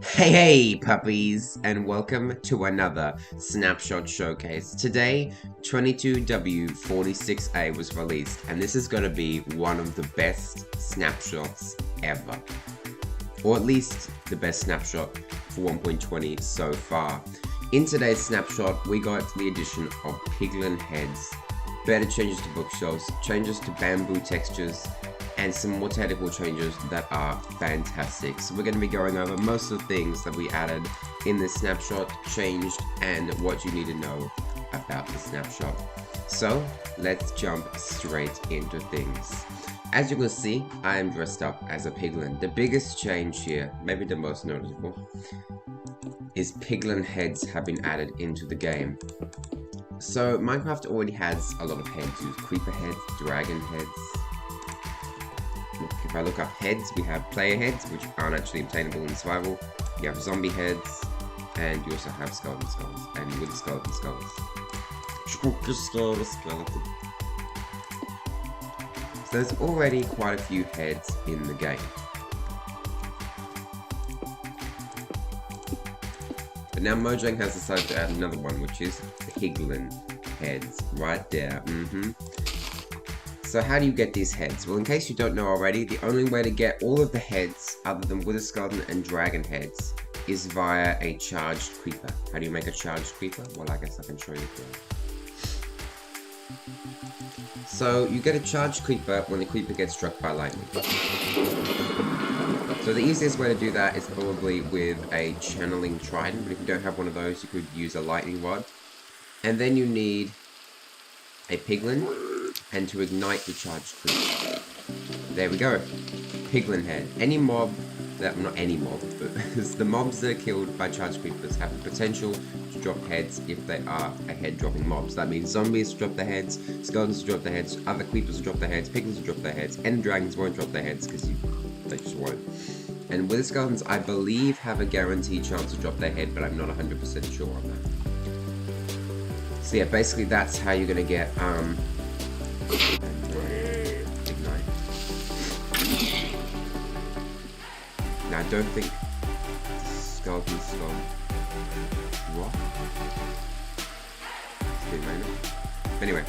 Hey puppies, and welcome to another snapshot showcase. Today, 22W46A was released, and this is going to be one of the best snapshots ever. Or at least the best snapshot for 1.20 so far. In today's snapshot, we got the addition of Piglin Heads, better changes to bookshelves, changes to bamboo textures, and some more technical changes that are fantastic. So we're going to be going over most of the things that we added in this snapshot, changed, and what you need to know about the snapshot. So let's jump straight into things. As you can see, I am dressed up as a piglin. The biggest change here, maybe the most noticeable, is Piglin Heads have been added into the game. So Minecraft already has a lot of heads. You have creeper heads, dragon heads. If I look up heads, we have player heads, which aren't actually obtainable in survival. You have zombie heads, and you also have skeleton skulls, and wood skeleton skulls. Skeleton. So there's already quite a few heads in the game. But now Mojang has decided to add another one, which is Piglin Heads, right there. So how do you get these heads? Well, in case you don't know already, the only way to get all of the heads, other than wither skeleton and dragon heads, is via a charged creeper. How do you make a charged creeper? Well, I guess I can show you here. So you get a charged creeper when the creeper gets struck by lightning. So the easiest way to do that is probably with a channeling trident, but if you don't have one of those, you could use a lightning rod. And then you need a piglin, and to ignite the charged creeper. There we go. Piglin head. Any mob that, not any mob, but the mobs that are killed by charged creepers have the potential to drop heads if they are a head dropping mobs. That means zombies drop their heads, skeletons drop their heads, other creepers drop their heads, piglins drop their heads, and dragons won't drop their heads because they just won't. And wither skeletons, I believe, have a guaranteed chance to drop their head, but I'm not 100% sure on that. So yeah, basically that's how you're gonna get ignite. Now I don't think skeleton skull rock. Anyway.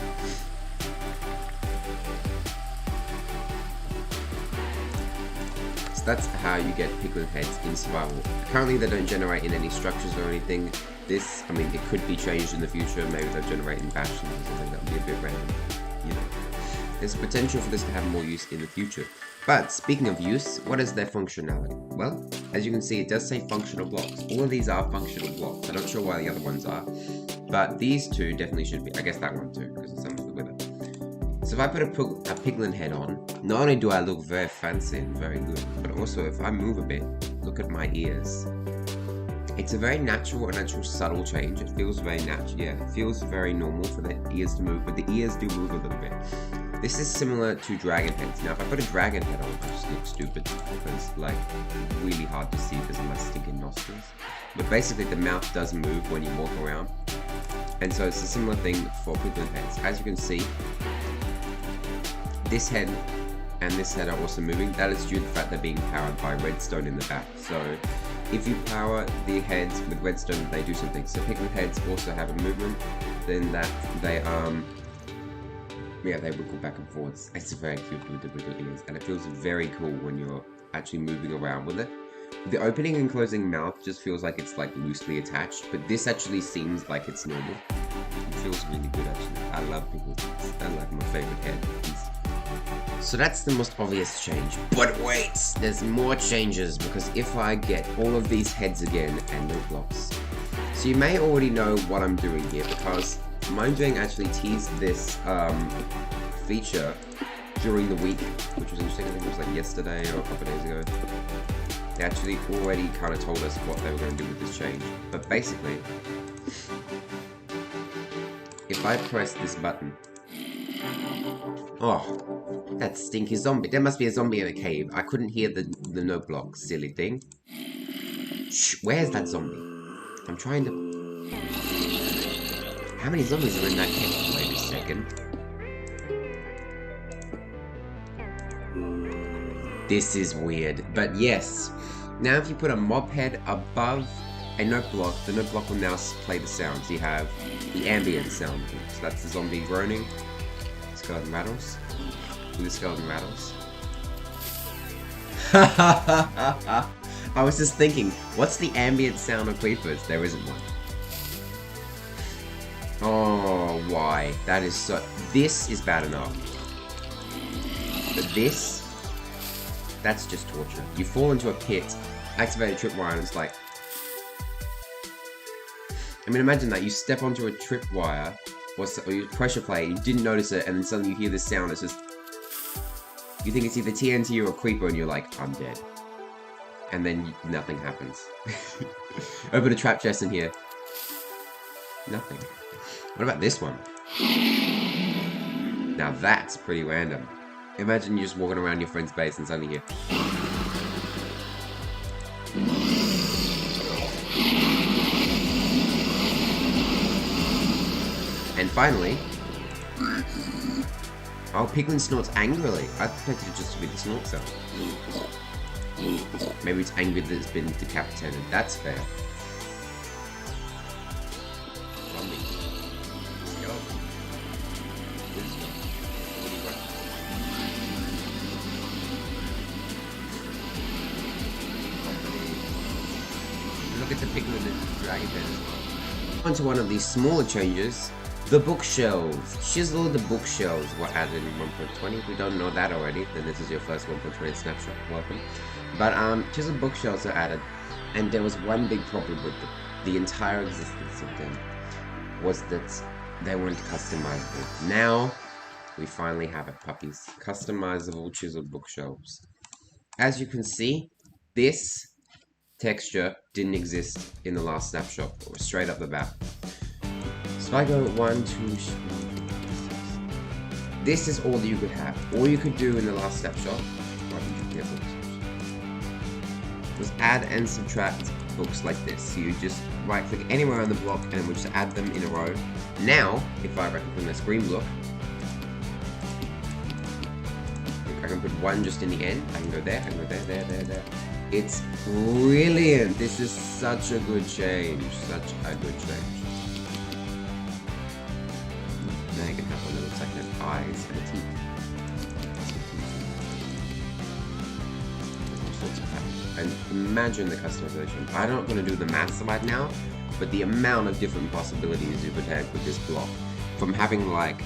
So that's how you get piglin heads in survival. Currently they don't generate in any structures or anything. This, I mean, it could be changed in the future. Maybe they'll generate in bastions or something. That would be a bit random. You know, there's potential for this to have more use in the future. But speaking of use, what is their functionality? Well, as you can see, it does say functional blocks. All of these are functional blocks. I'm not sure why the other ones are, but these two definitely should be. I guess that one too, because it's some of the wither. So if I put a piglin head on, not only do I look very fancy and very good, but also if I move a bit, look at my ears. It's a very natural subtle change. It feels very natural. Yeah, it feels very normal for the ears to move, but the ears do move a little bit. This is similar to dragon heads. Now, if I put a dragon head on, I just look stupid because, like, really hard to see because of my stinking nostrils. But basically, the mouth does move when you walk around, and so it's a similar thing for piglin heads. As you can see, this head and this head are also moving. That is due to the fact they're being powered by redstone in the back. So if you power the heads with redstone, they do something. So piglin heads also have a movement, then that they wiggle back and forwards. It's very cute with the wiggle ears, and it feels very cool when you're actually moving around with it. The opening and closing mouth just feels like it's like loosely attached, but this actually seems like it's normal. It feels really good actually. I love piglin heads. They're like my favorite head. So that's the most obvious change. But wait! There's more changes, because if I get all of these heads again and no blocks. So you may already know what I'm doing here, because Mojang actually teased this feature during the week, which was interesting. I think it was like yesterday or a couple of days ago. They actually already kind of told us what they were going to do with this change. But basically, if I press this button, oh, that stinky zombie. There must be a zombie in a cave. I couldn't hear the no block, silly thing. Shh, where's that zombie? I'm trying to... How many zombies are in that cave? Wait a second. This is weird, but yes. Now if you put a mob head above a note block, the note block will now play the sounds. You have the ambient sound. So that's the zombie groaning, skeleton rattles, blue skeleton rattles. I was just thinking, what's the ambient sound of creepers? There isn't one. Oh, why? That is so... This is bad enough. But this... That's just torture. You fall into a pit, activate a tripwire, and it's like... I mean, imagine that. You step onto a tripwire, or you pressure plate, you didn't notice it, and then suddenly you hear this sound, it's just... You think it's either TNT or a creeper, and you're like, I'm dead. And then nothing happens. Open a trap chest in here. Nothing. What about this one? Now that's pretty random. Imagine you're just walking around your friend's base and suddenly you hear... And finally... Oh, Piglin snorts angrily. I expected it just to be the snort sound. Maybe it's angry that it's been decapitated. That's fair. Look at the Piglin and Dragon Head as well. Onto one of these smaller changes. The bookshelves. Chiselled Bookshelves were added in 1.20. If you don't know that already, then this is your first 1.20 snapshot. Welcome. But Chiselled Bookshelves are added, and there was one big problem with the entire existence of them, was that they weren't customizable. Now, we finally have it, puppies. Customizable Chiselled Bookshelves. As you can see, this texture didn't exist in the last snapshot, or straight up the bat. So I go 1, 2, 3, 4, 5, 6. This is all that you could have. All you could do in the last snapshot was add and subtract books like this. So you just right click anywhere on the block and we just add them in a row. Now, if I right click on this green block, I can put one just in the end. I can go there, I can go there, there. It's brilliant. This is such a good change. Such a good change. Now you can have one that looks like an eyes and a teeth. And imagine the customization. I'm not going to do the maths right now, but the amount of different possibilities you could have with this block. From having like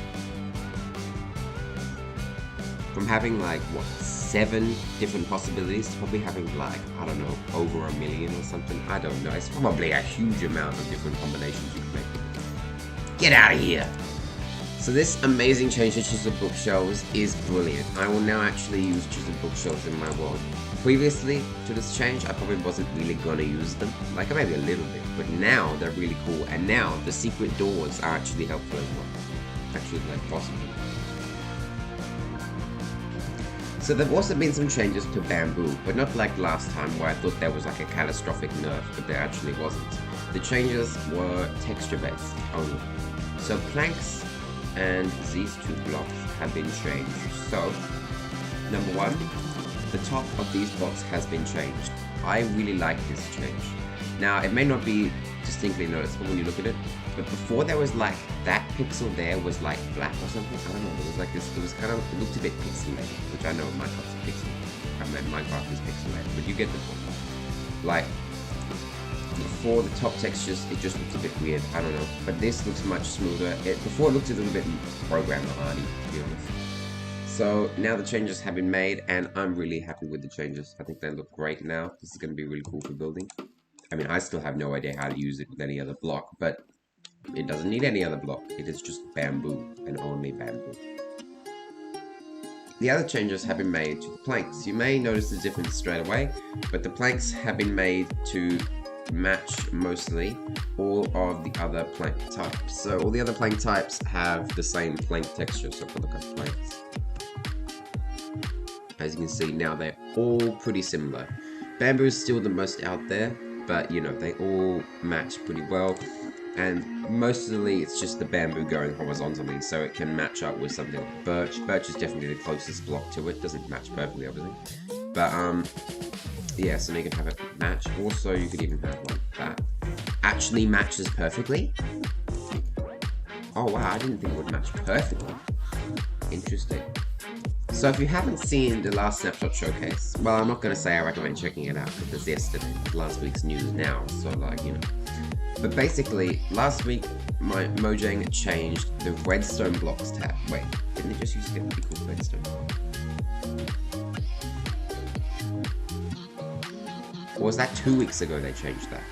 what, 7 different possibilities to probably having like, I don't know, over 1 million or something. I don't know. It's probably a huge amount of different combinations you can make. Get out of here! So this amazing change to Chiselled Bookshelves is brilliant. I will now actually use Chiselled Bookshelves in my world. Previously to this change, I probably wasn't really gonna use them, like maybe a little bit, but now they're really cool, and now the secret doors are actually helpful as well. Actually, like possible. So there've also been some changes to bamboo, but not like last time where I thought there was like a catastrophic nerf, but there actually wasn't. The changes were texture based only. So planks and these 2 blocks have been changed. So, number 1, the top of these blocks has been changed. I really like this change. Now, it may not be distinctly noticeable when you look at it, but before there was like, that pixel there was like black or something. I don't know, it was like this, it was kind of, it looked a bit pixelated, which I know Minecraft's pixelated. I mean, Minecraft is pixelated, but you get the point. Like, before the top textures, it just looks a bit weird, I don't know, but this looks much smoother. Before it looked a little bit programmer-hardy, to be honest. So now the changes have been made, and I'm really happy with the changes. I think they look great now. This is going to be really cool for building. I mean, I still have no idea how to use it with any other block, but it doesn't need any other block. It is just bamboo, and only bamboo. The other changes have been made to the planks. You may notice the difference straight away, but the planks have been made to match mostly all of the other plank types. So all the other plank types have the same plank texture. So if we look at planks, as you can see now, they're all pretty similar. Bamboo is still the most out there, but you know, they all match pretty well. And mostly it's just the bamboo going horizontally, so it can match up with something like birch. Birch is definitely the closest block to it. Doesn't match perfectly, obviously. But, yeah, so you can have it match. Also, you could even have like that. Actually matches perfectly. Oh wow, I didn't think it would match perfectly. Interesting. So if you haven't seen the last snapshot showcase, well, I'm not going to say I recommend checking it out because yesterday, last week's news now, so like, you know. But basically, last week, my Mojang changed the redstone blocks tab. Wait, didn't it just used to be called redstone? Or was that 2 weeks ago they changed that?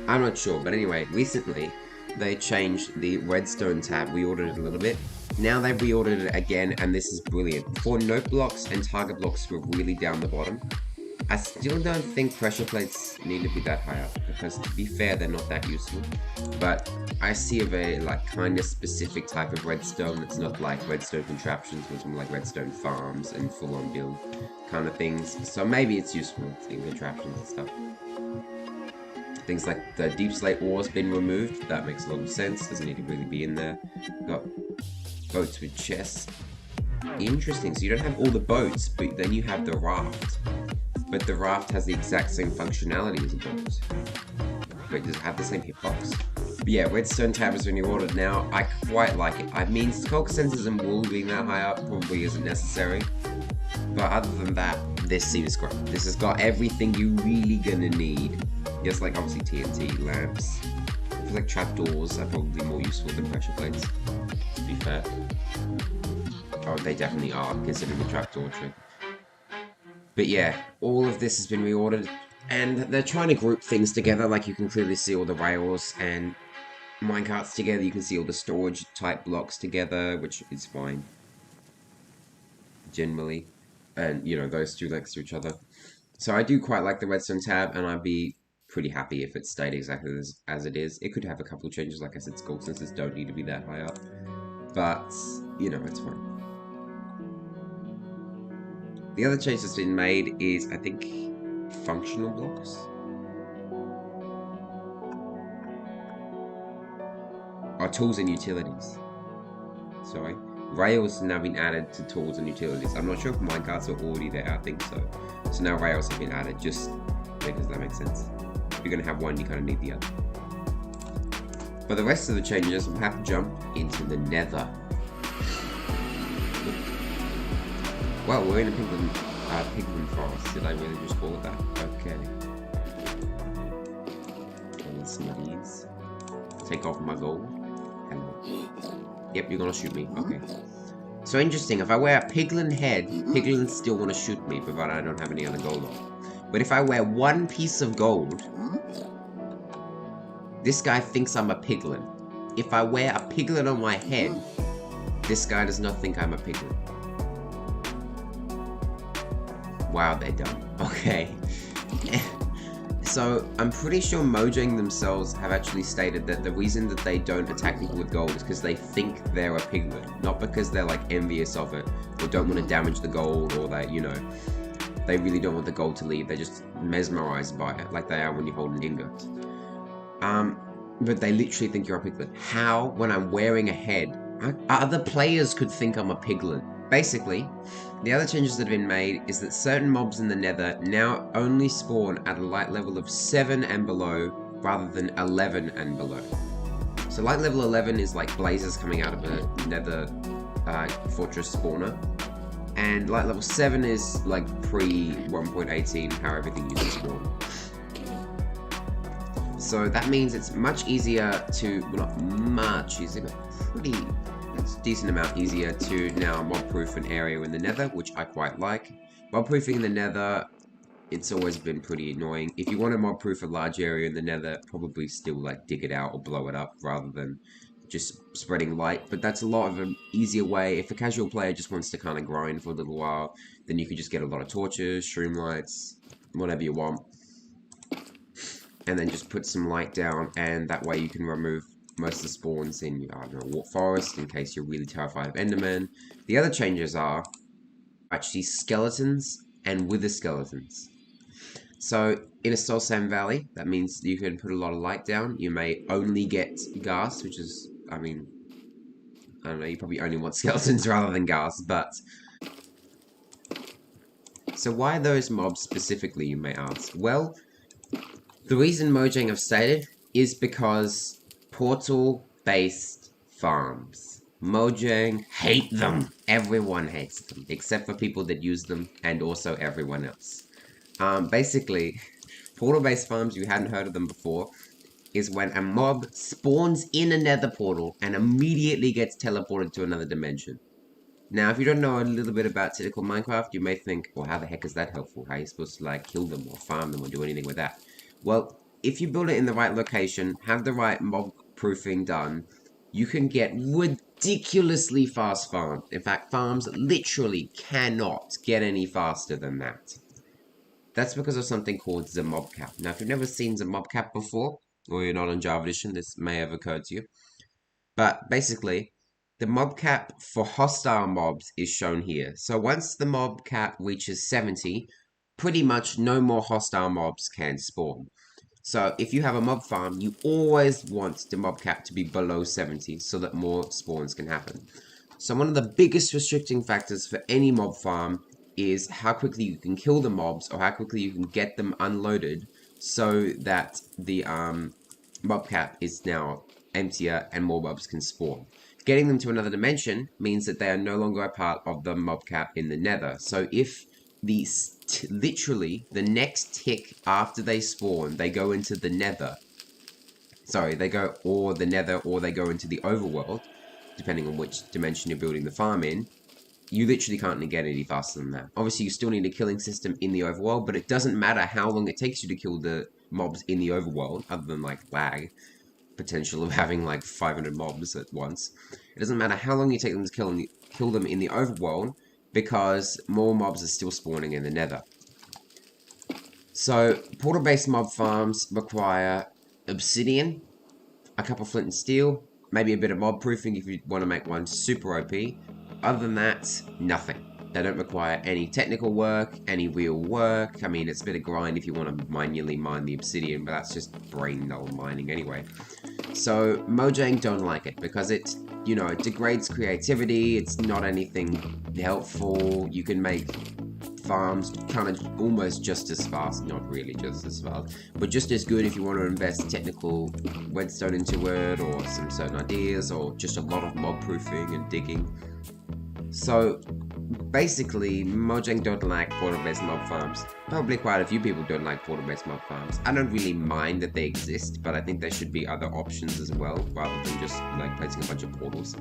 I'm not sure, but anyway, recently, they changed the redstone tab. We ordered it a little bit. Now they've reordered it again, and this is brilliant. Before, note blocks and target blocks were really down the bottom. I still don't think pressure plates need to be that high up, because to be fair, they're not that useful. But I see a very, like, kind of specific type of redstone that's not like redstone contraptions, which are more like redstone farms and full-on build kind of things. So maybe it's useful in contraptions and stuff. Things like the deep slate ore's been removed. That makes a lot of sense. Doesn't need to really be in there. Got boats with chests. Interesting. So you don't have all the boats, but then you have the raft. But the raft has the exact same functionality as a boat. Wait, does it have the same hitbox? But yeah, redstone tab is when you ordered now. I quite like it. I mean, sculk sensors and wool being that high up probably isn't necessary. But other than that, this seems great. This has got everything you really gonna need. Yes, like obviously TNT, lamps. I feel like trapdoors are probably more useful than pressure plates, to be fair. Oh, they definitely are, considering the trapdoor trick. But yeah, all of this has been reordered, and they're trying to group things together. Like you can clearly see all the rails and minecarts together. You can see all the storage type blocks together, which is fine, generally. And, you know, those two next to each other. So I do quite like the redstone tab, and I'd be pretty happy if it stayed exactly as it is. It could have a couple of changes, like I said, sculk sensors don't need to be that high up. But, you know, it's fine. The other change that's been made is, I think, functional blocks. Or tools and utilities. Sorry. Rails have now been added to tools and utilities. I'm not sure if minecarts are already there, I think so. So now rails have been added, just because that makes sense. If you're going to have one, you kind of need the other. For the rest of the changes, we'll have to jump into the nether. Well, we're in a Piglin forest. Did I really just call it that? Okay. And some of these. Take off my gold. Hello. Yep, you're gonna shoot me. Okay. So interesting, if I wear a Piglin head, Piglins still want to shoot me, provided I don't have any other gold on. But if I wear one piece of gold, this guy thinks I'm a Piglin. If I wear a Piglin on my head, this guy does not think I'm a Piglin. Wow, they're dumb. Okay. So, I'm pretty sure Mojang themselves have actually stated that the reason that they don't attack people with gold is because they think they're a Piglin. Not because they're, like, envious of it, or don't want to damage the gold, or that, you know, they really don't want the gold to leave. They're just mesmerized by it, like they are when you hold an ingot. But they literally think you're a Piglin. How, when I'm wearing a head, other players could think I'm a Piglin? Basically, the other changes that have been made is that certain mobs in the nether now only spawn at a light level of 7 and below, rather than 11 and below. So light level 11 is like blazes coming out of a nether fortress spawner, and light level 7 is like pre 1.18, how everything used to spawn. So that means it's much easier to, well, not much easier, but pretty, it's a decent amount easier to now mob-proof an area in the nether, which I quite like. Mob-proofing in the nether, it's always been pretty annoying. If you want to mob-proof a large area in the nether, probably still like dig it out or blow it up rather than just spreading light. But that's a lot of an easier way. If a casual player just wants to kind of grind for a little while, then you can just get a lot of torches, shroom lights, whatever you want. And then just put some light down, and that way you can remove most of the spawns in, I don't know, Wart Forest, in case you're really terrified of Endermen. The other changes are actually skeletons and wither skeletons. So in a Soul Sand Valley, that means you can put a lot of light down. You may only get ghast, which is, I mean, I don't know, you probably only want skeletons rather than ghast, but... So why those mobs specifically, you may ask? Well, the reason Mojang have stated is because portal-based farms. Mojang hate them. Everyone hates them, except for people that use them, and also everyone else. Basically, portal-based farms, you hadn't heard of them before, is when a mob spawns in a nether portal and immediately gets teleported to another dimension. Now, if you don't know a little bit about typical Minecraft, you may think, well, how the heck is that helpful? How are you supposed to, like, kill them or farm them or do anything with that? Well, if you build it in the right location, have the right mob proofing done, you can get ridiculously fast farms. In fact, farms literally cannot get any faster than that. That's because of something called the mob cap. Now, if you've never seen the mob cap before, or you're not on Java Edition, this may have occurred to you. But basically, the mob cap for hostile mobs is shown here. So once the mob cap reaches 70, pretty much no more hostile mobs can spawn. So if you have a mob farm, you always want the mob cap to be below 70 so that more spawns can happen. So one of the biggest restricting factors for any mob farm is how quickly you can kill the mobs or how quickly you can get them unloaded so that the mob cap is now emptier and more mobs can spawn. Getting them to another dimension means that they are no longer a part of the mob cap in the nether. So if literally the next tick after they spawn, they go into the nether. Sorry, they go or the nether or they go into the overworld, depending on which dimension you're building the farm in. You literally can't get any faster than that. Obviously, you still need a killing system in the overworld, but it doesn't matter how long it takes you to kill the mobs in the overworld, other than like lag potential of having like 500 mobs at once. It doesn't matter how long you take them to kill them in the overworld, because more mobs are still spawning in the nether. So, portal-based mob farms require obsidian, a couple flint and steel, maybe a bit of mob proofing if you want to make one super OP. Other than that, nothing. They don't require any technical work, any real work. I mean, it's a bit of grind if you want to manually mine the obsidian, but that's just brain null mining anyway. So, Mojang don't like it because it, you know, it degrades creativity, it's not anything helpful. You can make farms kind of almost just as fast, not really just as fast, but just as good if you want to invest technical redstone into it, or some certain ideas, or just a lot of mob proofing and digging. So, basically, Mojang don't like portal-based mob farms. Probably quite a few people don't like portal-based mob farms. I don't really mind that they exist, but I think there should be other options as well, rather than just like placing a bunch of portals.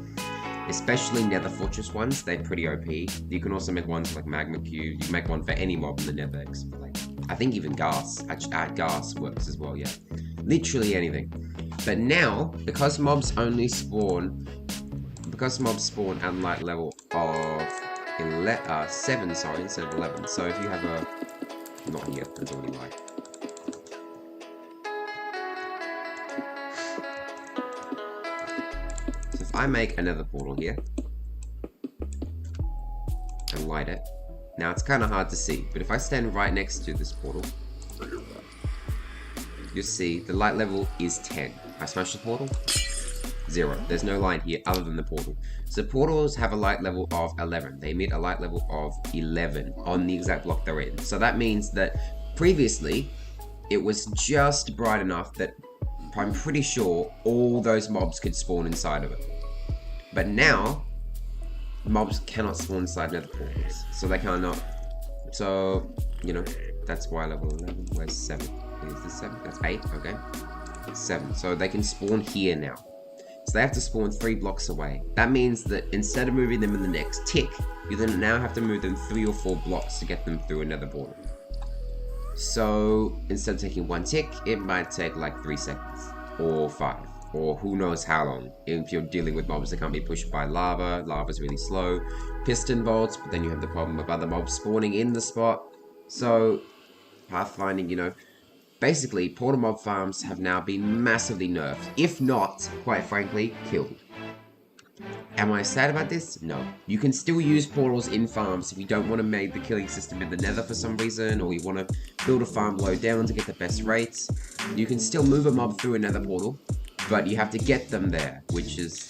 Especially Nether Fortress ones, they're pretty OP. You can also make ones like Magma Cube. You can make one for any mob in the Nether. Like, I think even ghast. Actually, ghast works as well, yeah. Literally anything. But now, because mobs spawn at light level of 7, sorry, instead of 11. So if you have a... Not here, that's already light. So if I make another portal here, and light it, now it's kind of hard to see, but if I stand right next to this portal, you'll see the light level is 10. I smash the portal, 0. There's no light here other than the portal. So portals have a light level of 11. They emit a light level of 11 on the exact block they're in. So that means that previously, it was just bright enough that I'm pretty sure all those mobs could spawn inside of it. But now, mobs cannot spawn inside nether portals. So they cannot. So, you know, that's why level 11. Where's 7? Is this 7? That's 8, okay. 7. So they can spawn here now. So they have to spawn 3 blocks away. That means that instead of moving them in the next tick, you then now have to move them 3 or 4 blocks to get them through another portal. So instead of taking 1 tick, it might take like 3 seconds, or 5, or who knows how long. If you're dealing with mobs that can't be pushed by lava, lava's really slow. Piston bolts, but then you have the problem of other mobs spawning in the spot. So pathfinding, you know, basically, portal mob farms have now been massively nerfed, if not, quite frankly, killed. Am I sad about this? No. You can still use portals in farms if you don't want to make the killing system in the nether for some reason, or you want to build a farm low down to get the best rates. You can still move a mob through a nether portal, but you have to get them there, which is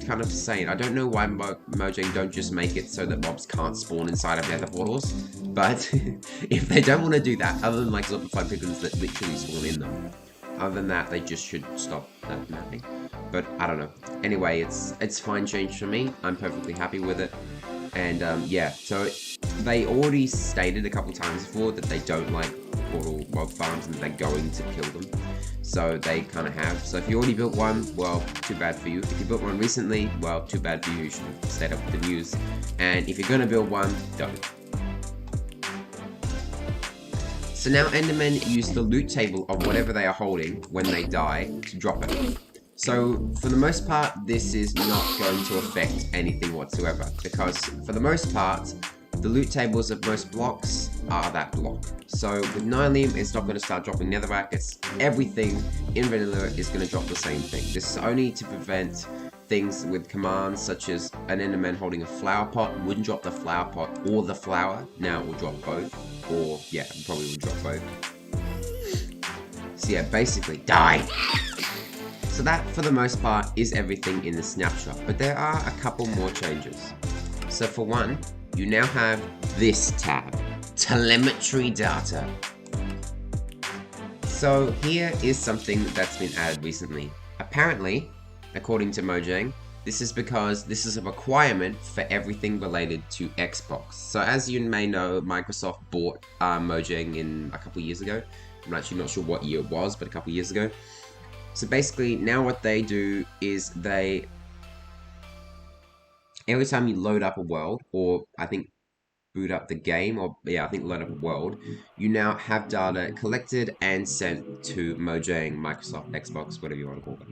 kind of insane. I don't know why Mojang don't just make it so that mobs can't spawn inside of nether portals, but if they don't want to do that, other than like zombified piglins that literally spawn in them, other than that, they just should stop that mapping. But I don't know. Anyway, it's fine change for me. I'm perfectly happy with it. And yeah, so they already stated a couple times before that they don't like portal mob farms and they're going to kill them. So they kind of have. So if you already built one, well, too bad for you. If you built one recently, well, too bad for you. You should have stayed up with the news. And if you're going to build one, don't. So now Endermen use the loot table of whatever they are holding when they die to drop it. So for the most part, this is not going to affect anything whatsoever, because for the most part, the loot tables of most blocks are that block. So with Nylium, it's not going to start dropping netherrack. It's everything in vanilla is going to drop the same thing. This is only to prevent things with commands such as an Enderman holding a flower pot wouldn't drop the flower pot or the flower. Now it will drop both, or yeah, it probably will drop both. So yeah, basically die. So that, for the most part, is everything in the snapshot, but there are a couple more changes. So for one, you now have this tab, Telemetry Data. So here is something that's been added recently. Apparently, according to Mojang, this is because this is a requirement for everything related to Xbox. So as you may know, Microsoft bought Mojang in a couple years ago. I'm actually not sure what year it was, but a couple years ago. So basically, now what they do is they, every time you load up a world, or I think boot up the game, or yeah, I think load up a world, you now have data collected and sent to Mojang, Microsoft, Xbox, whatever you want to call it.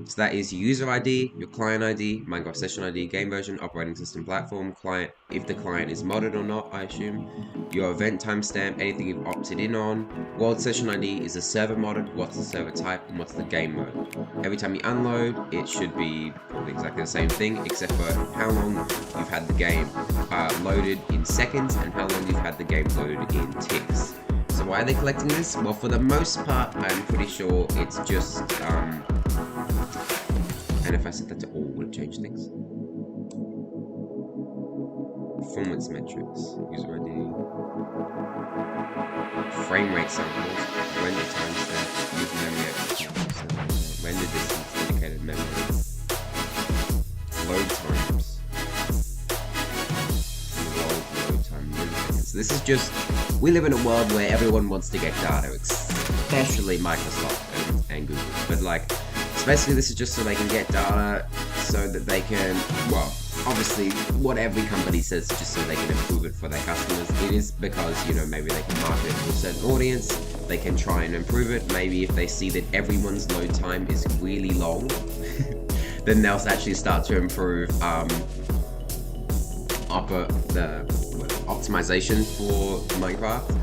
So that is your user ID, your client ID, Minecraft session ID, game version, operating system platform, client, if the client is modded or not, I assume, your event timestamp, anything you've opted in on, world session ID, is the server modded, what's the server type, and what's the game mode. Every time you unload, it should be probably exactly the same thing, except for how long you've had the game loaded in seconds, and how long you've had the game loaded in ticks. So why are they collecting this? Well, for the most part, I'm pretty sure it's just, and if I set that to all, would it change things? Performance metrics, user ID, frame rate samples, render timestamp, user memory, render distance, dedicated memory, load times, load time, milliseconds. So this is just, we live in a world where everyone wants to get data, especially Microsoft and Google, but like, so basically this is just so they can get data so that they can, well, obviously what every company says is just so they can improve it for their customers. It is because, you know, maybe they can market it to a certain audience, they can try and improve it. Maybe if they see that everyone's load time is really long, then they'll actually start to improve the optimization for Minecraft.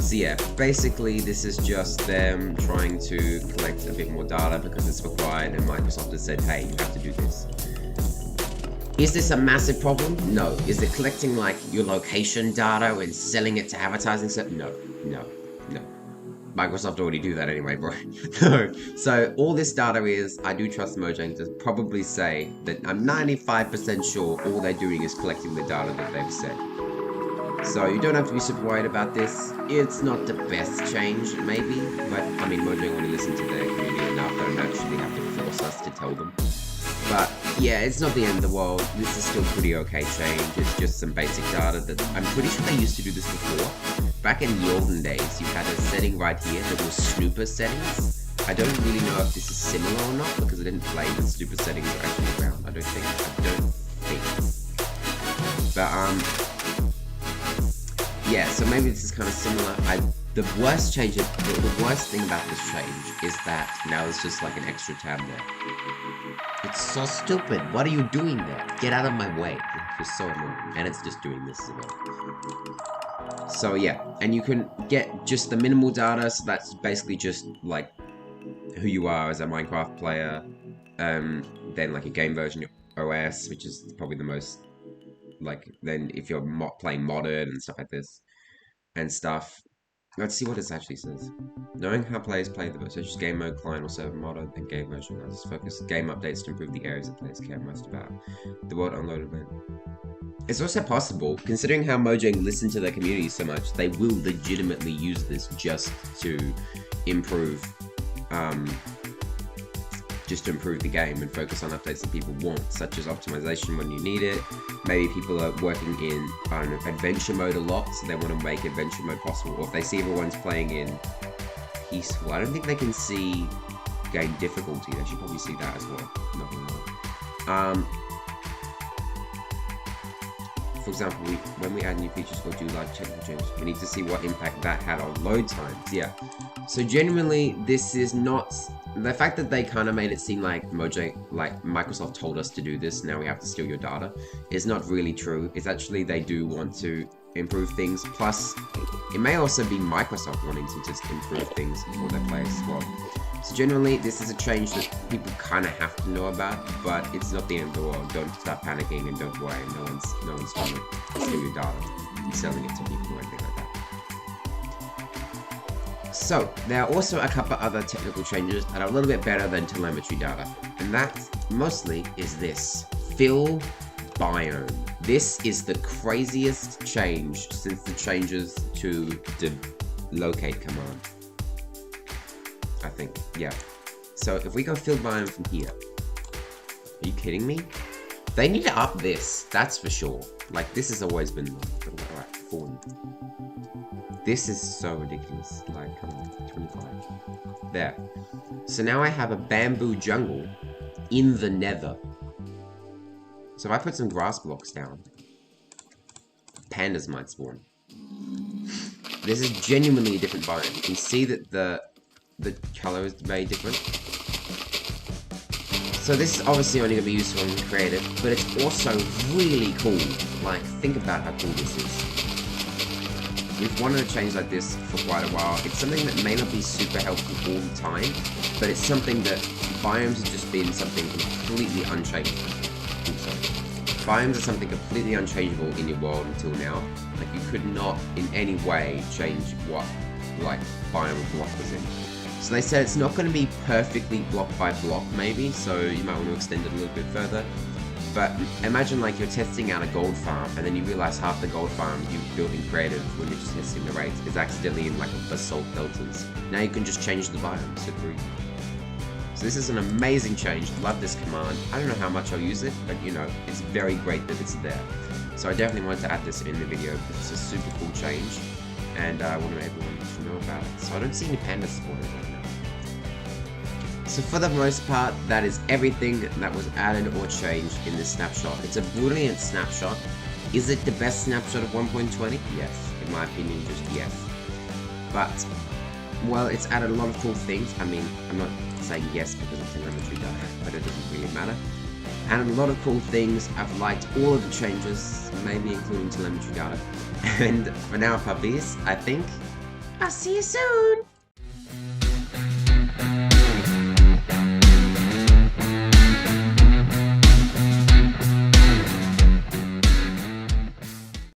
So yeah, basically this is just them trying to collect a bit more data because it's required, and Microsoft has said, hey, you have to do this. Is this a massive problem? No. Is it collecting like your location data and selling it to advertising stuff? No. Microsoft already do that anyway, bro. No. So all this data is, I do trust Mojang to probably say that I'm 95% sure all they're doing is collecting the data that they've said. So you don't have to be super worried about this. It's not the best change, maybe, but I mean, Mojang only listen to their community enough. They don't actually have to force us to tell them. But yeah, it's not the end of the world. This is still pretty okay change. It's just some basic data that I'm pretty sure they used to do this before. Back in the olden days, you had a setting right here that was snooper settings. I don't really know if this is similar or not because I didn't play when snooper settings were actually around. I don't think. But yeah, so maybe this is kind of similar. The worst thing about this change is that now there's just like an extra tab there. It's so stupid. What are you doing there? Get out of my way. You're so annoying. And it's just doing this as well. So yeah, and you can get just the minimal data. So that's basically just like who you are as a Minecraft player. Then like a game version, your OS, which is probably the most, like, then if you're playing modern and stuff like this and stuff. Let's see what this actually says. Knowing how players play the most, such as game mode, client or server mode, and game version allows focus game updates to improve the areas that players care most about. The world unloaded event. It's also possible, considering how Mojang listened to their community so much, they will legitimately use this just to improve the game and focus on updates that people want, such as optimization when you need it. Maybe people are working in, I don't know, adventure mode a lot, so they want to make adventure mode possible. Or if they see everyone's playing in peaceful, I don't think they can see game difficulty. They should probably see that as well. Not gonna lie. For example, when we add new features for do like technical changes, we need to see what impact that had on load times. Yeah. So generally, this is not the fact that they kind of made it seem like Microsoft told us to do this. Now we have to steal your data. Is not really true. It's actually they do want to improve things. Plus, it may also be Microsoft wanting to just improve things for their players as well. So generally, this is a change that people kind of have to know about, but it's not the end of the world. Don't start panicking and don't worry. No one's trying to steal your data and selling it to people or anything like that. So there are also a couple other technical changes that are a little bit better than telemetry data, and that mostly is this: fill biome. This is the craziest change since the changes to the locate command. I think, yeah. So if we go fill biome from here, are you kidding me? They need to up this, that's for sure. Like, this has always been like 40. This is so ridiculous. Like, come on, 25. There. So now I have a bamboo jungle in the nether. So if I put some grass blocks down, pandas might spawn. This is genuinely a different biome. You can see that the color is very different. So this is obviously only going to be useful in creative, but it's also really cool. Like, think about how cool this is. We've wanted a change like this for quite a while. It's something that may not be super helpful all the time, but it's something that biomes have just been something completely unchangeable. Biomes are something completely unchangeable in your world until now. Like, you could not in any way change what, like, biome a block was in. So they said it's not going to be perfectly block by block maybe, so you might want to extend it a little bit further. But imagine like you're testing out a gold farm and then you realize half the gold farm you built in creative when you're just testing the rates is accidentally in like a basalt deltas. Now you can just change the biome, super easy. So this is an amazing change. Love this command. I don't know how much I'll use it, but you know, it's very great that it's there. So I definitely wanted to add this in the video because it's a super cool change. And I want everyone to know about it. So I don't see any pandas spawning right now. So for the most part, that is everything that was added or changed in this snapshot. It's a brilliant snapshot. Is it the best snapshot of 1.20? Yes. In my opinion, just yes. But, well, it's added a lot of cool things. I mean, I'm not saying yes because of telemetry data, but it doesn't really matter. Added a lot of cool things. I've liked all of the changes, maybe including telemetry data. And for now, puppies, I think I'll see you soon!